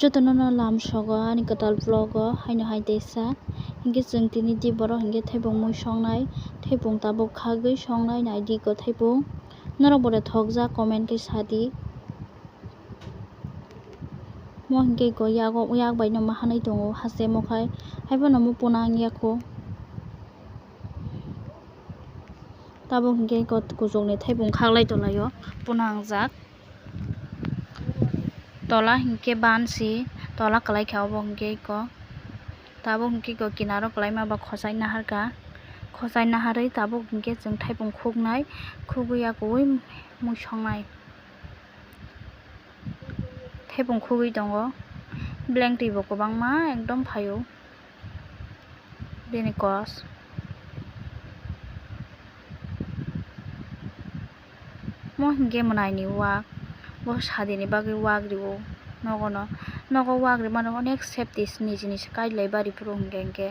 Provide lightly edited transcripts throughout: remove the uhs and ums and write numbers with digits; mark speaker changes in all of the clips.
Speaker 1: Jotono no lam sogo ani katal vlogo haino hai desa hingke chong tini di borok hingke thaibong mui songnai thaibong tabuk khagoi songnai naidi ko thaibong norok bore thokjak comment ke sadi mo hingke ko yak bai no mahanai tongo hase mokhai haibono mo punang yako tabuk hingke ko kuchuk ni thaibong khaglai tonglaio punangjak tola hingke bansi tola kalai kha obo hingke ko tabuk hingke ko kinaro kalaima ba khosai naharka khosai naharoi tabuk hingke chong thaibong khuknai khugui akoi mui songnai thaibong khugui tongo blank tui bo kwbangma ekdom phaio bini kos mo hingke mwnai ni wak bo sadi ni bagui wak rio nogo wak rimano onek safety ni jinis kailai bari puro hingke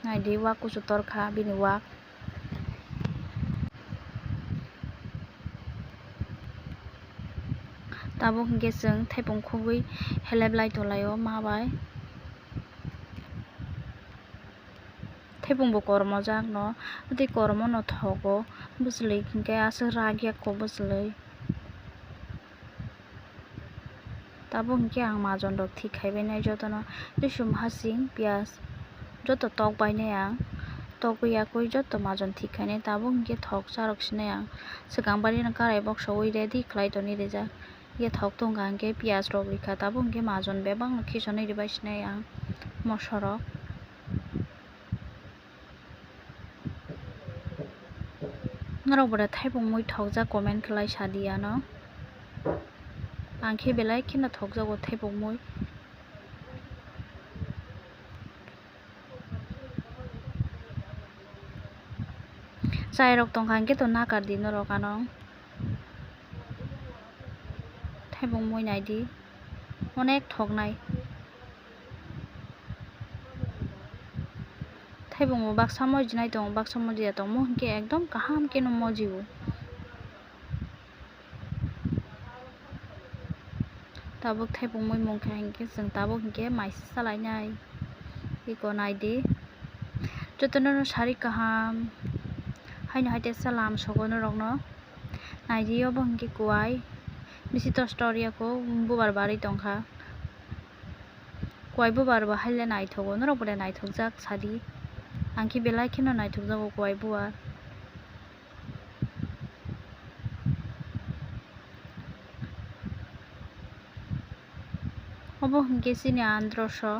Speaker 1: naidi wak kuchu torkha bini wak tabuk hingke chong thaibong khugui heleblai tonglaio ma bai thaibong bo kormo jak no tei kormo no thogo bwchwlui hingke asuk rak yako bwchwlui tabuk hingke ang majon rok thik khaibai nai jotono kusum hasing pyas joto tok bai nai ang tokui yakui joto majon thik khainai tabuk hingke thok charok sinai ang swkang bari no karai boksogoi ready khlai tongni rijak ye thok tongkha hingke pyas rok rikha tabuk hingke majon bebang no khisonoi ribai sinai ang moso rok norok bore thaibong mui thokjak comment khlai sadia no angkhe belai kheno thokjago thaibong mui chai rok tongkha hingke to nakar di norok ano thaibong mui naidi onek thoknai thaibong bo baksa mojinai tongo baksa mojia tongmo hingke ekdom kaham ke no mojio tabuk thaibong mui mongkha hingke chong tabuk hingke maisa salainai eko naidi jotono no sari kaham haino haite salam sogo norok no naidi obo hingke kuai bisi tostoria ko bubar bari tongkha kuai bubar bo haile naithogo norok bore naithokjak sadi angkhe belai kheno naithokjago kuai bubar obo hingke chini androso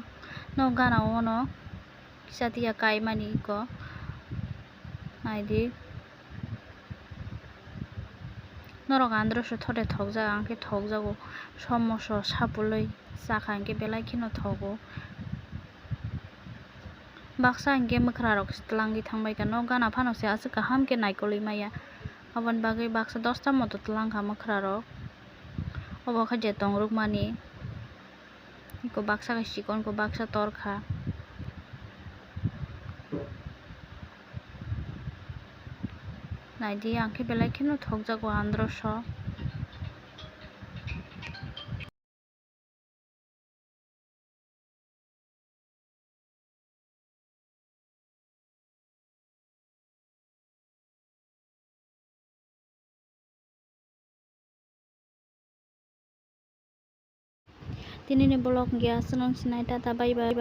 Speaker 1: no gana ono kisa tiya kaimani ko naidi norok androso thote thokjak angkhe thokjago somoso sapului chakha hingke belai kheno thogo baksa hingke mwkhra rok twlangui thangbai ka no gana phano se asuk kaham ke naikolui maya aboni bagui baksa 10 ta moto twlangkha mwkhra rok obo khe je tongrukmani eko baksa khe sikon ko baksa torkha naidi angkhe belai kheno thokjago androso। Tinini blog hingke aswng sinai tata bye bye।